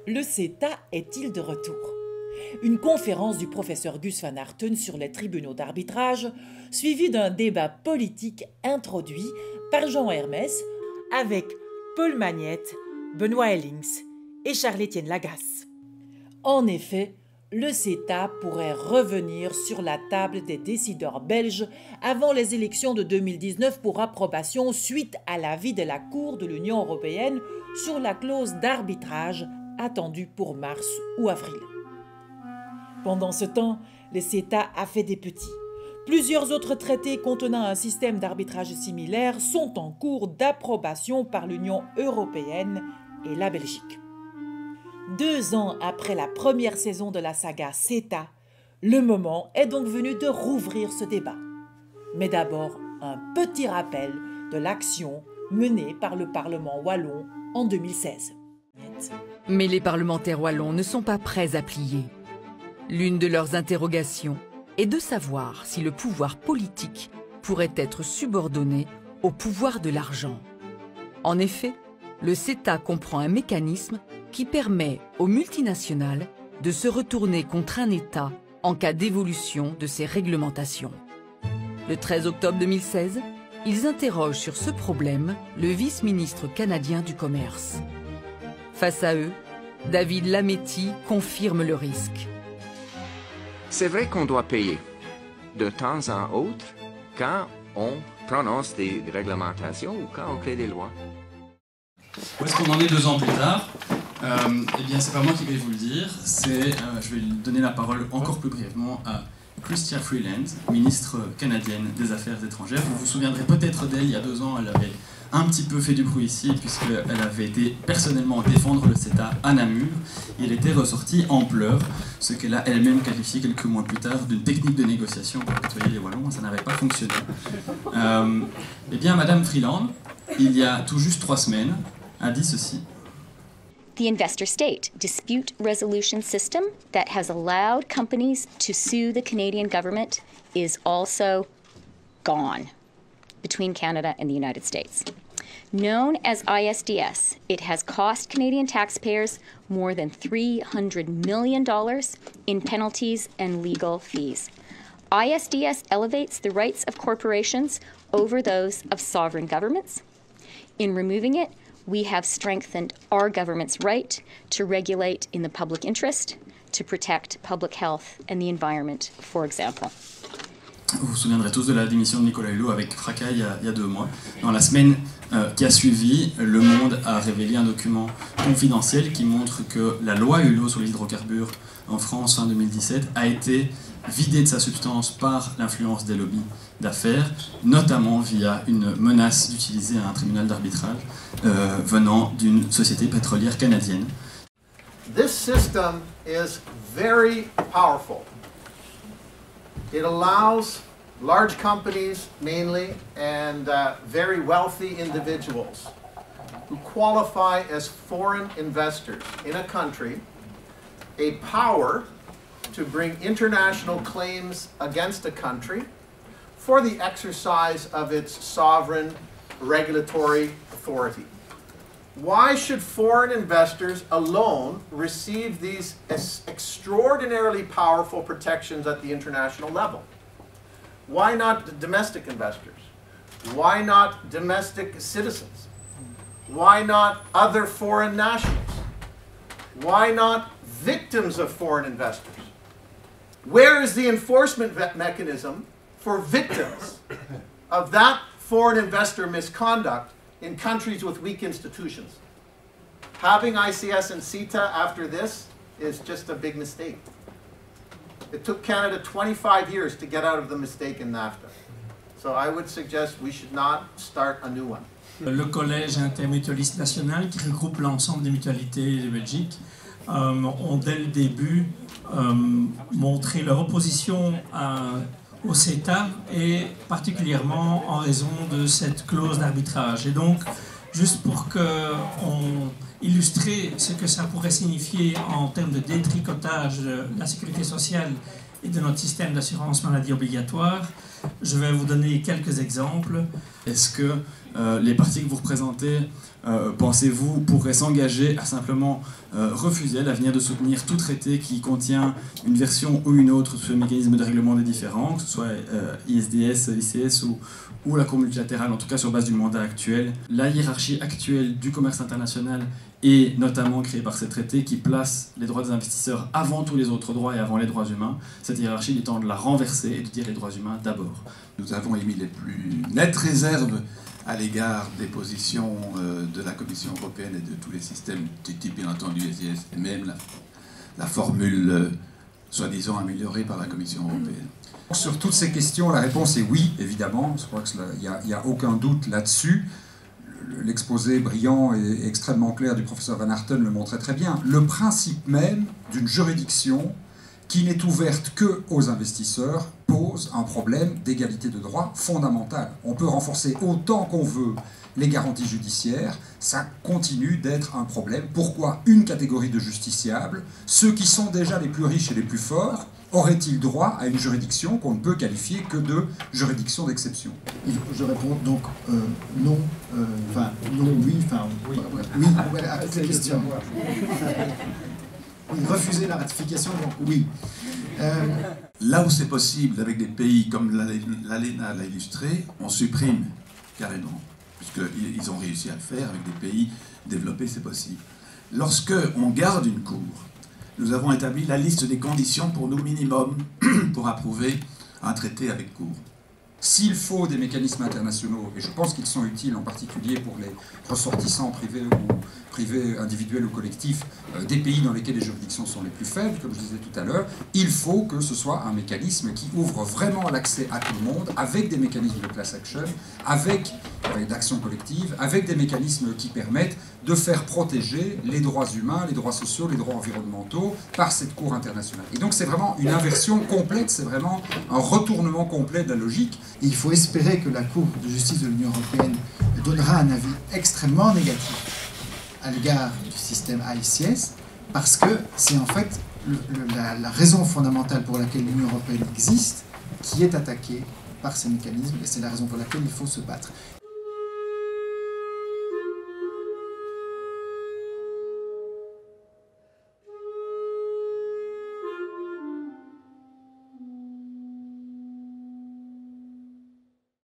le CETA est-il de retour? Une conférence du professeur Gus Van Harten sur les tribunaux d'arbitrage, suivie d'un débat politique introduit par Jean Hermès avec Paul Magnette, Benoît Hellings et Charles-Étienne Lagasse. En effet, le CETA pourrait revenir sur la table des décideurs belges avant les élections de 2019 pour approbation suite à l'avis de la Cour de l'Union européenne sur la clause d'arbitrage attendue pour mars ou avril. Pendant ce temps, le CETA a fait des petits. Plusieurs autres traités contenant un système d'arbitrage similaire sont en cours d'approbation par l'Union européenne et la Belgique. 2 ans après la première saison de la saga CETA, le moment est donc venu de rouvrir ce débat. Mais d'abord, un petit rappel de l'action menée par le Parlement wallon en 2016. Mais les parlementaires wallons ne sont pas prêts à plier. L'une de leurs interrogations est de savoir si le pouvoir politique pourrait être subordonné au pouvoir de l'argent. En effet, le CETA comprend un mécanisme qui permet aux multinationales de se retourner contre un État en cas d'évolution de ses réglementations. Le 13 octobre 2016, ils interrogent sur ce problème le vice-ministre canadien du Commerce. Face à eux, David Lametti confirme le risque. C'est vrai qu'on doit payer de temps à autre quand on prononce des réglementations ou quand on crée des lois. Où est-ce qu'on en est 2 ans plus tard? Eh bien, c'est pas moi qui vais vous le dire, je vais donner la parole encore plus brièvement à Chrystia Freeland, ministre canadienne des Affaires étrangères. Vous vous souviendrez peut-être d'elle, il y a 2 ans, elle avait un petit peu fait du bruit ici, puisqu'elle avait été personnellement défendre le CETA à Namur, et elle était ressortie en pleurs, ce qu'elle a elle-même qualifié quelques mois plus tard d'une technique de négociation pour tutoyer les Wallons, ça n'avait pas fonctionné. Eh bien, Madame Freeland, il y a tout juste 3 semaines, a dit ceci. The investor-state dispute resolution system that has allowed companies to sue the Canadian government is also gone between Canada and the United States. Known as ISDS, it has cost Canadian taxpayers more than $300 million in penalties and legal fees. ISDS elevates the rights of corporations over those of sovereign governments. In removing it, we have strengthened our government's right to regulate in the public interest, to protect public health and the environment, for example. Vous vous souviendrez tous de la démission de Nicolas Hulot avec fracas il y a 2 mois. Dans la semaine qui a suivi, Le Monde a révélé un document confidentiel qui montre que la loi Hulot sur les hydrocarbures en France fin 2017 a été vidée de sa substance par l'influence des lobbies d'affaires, notamment via une menace d'utiliser un tribunal d'arbitrage venant d'une société pétrolière canadienne. This system is very powerful. It allows large companies mainly and very wealthy individuals who qualify as foreign investors in a country a power to bring international claims against a country for the exercise of its sovereign regulatory authority. Why should foreign investors alone receive these extraordinarily powerful protections at the international level? Why not domestic investors? Why not domestic citizens? Why not other foreign nationals? Why not victims of foreign investors? Where is the enforcement mechanism for victims of that foreign investor misconduct in countries with weak institutions? Having ICS and CETA after this is just a big mistake. It took Canada 25 years to get out of the mistake in NAFTA. So I would suggest we should not start a new one. Le collège intermutualiste national qui regroupe l'ensemble des mutualités de Belgique ont dès le début montré leur opposition au CETA et particulièrement en raison de cette clause d'arbitrage. Et donc, juste pour illustrer ce que ça pourrait signifier en termes de détricotage de la sécurité sociale et de notre système d'assurance maladie obligatoire, je vais vous donner quelques exemples. Est-ce que les partis que vous représentez, pensez-vous, pourraient s'engager à simplement refuser à l'avenir de soutenir tout traité qui contient une version ou une autre de ce mécanisme de règlement des différends, que ce soit ISDS, ICS ou la Cour multilatérale, en tout cas sur base du mandat actuel. La hiérarchie actuelle du commerce international est notamment créée par ces traités qui placent les droits des investisseurs avant tous les autres droits et avant les droits humains. Cette hiérarchie, il est temps de la renverser et de dire les droits humains d'abord. Nous avons émis les plus nettes réserves à l'égard des positions de la Commission européenne et de tous les systèmes, TTIP bien entendu, SIS, et même la formule soi-disant améliorée par la Commission européenne. Sur toutes ces questions, la réponse est oui, évidemment. Je crois qu'il n'y a aucun doute là-dessus. L'exposé brillant et extrêmement clair du professeur Van Harten le montrait très bien. Le principe même d'une juridiction qui n'est ouverte qu'aux investisseurs pose un problème d'égalité de droit fondamental. On peut renforcer autant qu'on veut les garanties judiciaires, ça continue d'être un problème. Pourquoi une catégorie de justiciables, ceux qui sont déjà les plus riches et les plus forts, auraient-ils droit à une juridiction qu'on ne peut qualifier que de juridiction d'exception? Je réponds donc non, non, oui, oui à toutes les questions. Refuser la ratification, donc oui. Là où c'est possible, avec des pays comme l'ALENA l'a illustré, on supprime carrément, puisqu'ils ont réussi à le faire avec des pays développés, c'est possible. Lorsque on garde une cour, nous avons établi la liste des conditions pour nous minimum pour approuver un traité avec cour. S'il faut des mécanismes internationaux, et je pense qu'ils sont utiles en particulier pour les ressortissants privés individuels ou collectifs des pays dans lesquels les juridictions sont les plus faibles, comme je disais tout à l'heure, il faut que ce soit un mécanisme qui ouvre vraiment l'accès à tout le monde, avec des mécanismes de class action, avec d'action collective, avec des mécanismes qui permettent de faire protéger les droits humains, les droits sociaux, les droits environnementaux par cette Cour internationale. Et donc c'est vraiment une inversion complète, c'est vraiment un retournement complet de la logique. Et il faut espérer que la Cour de justice de l'Union européenne donnera un avis extrêmement négatif à l'égard du système ICS, parce que c'est en fait la raison fondamentale pour laquelle l'Union européenne existe qui est attaquée par ces mécanismes, et c'est la raison pour laquelle il faut se battre.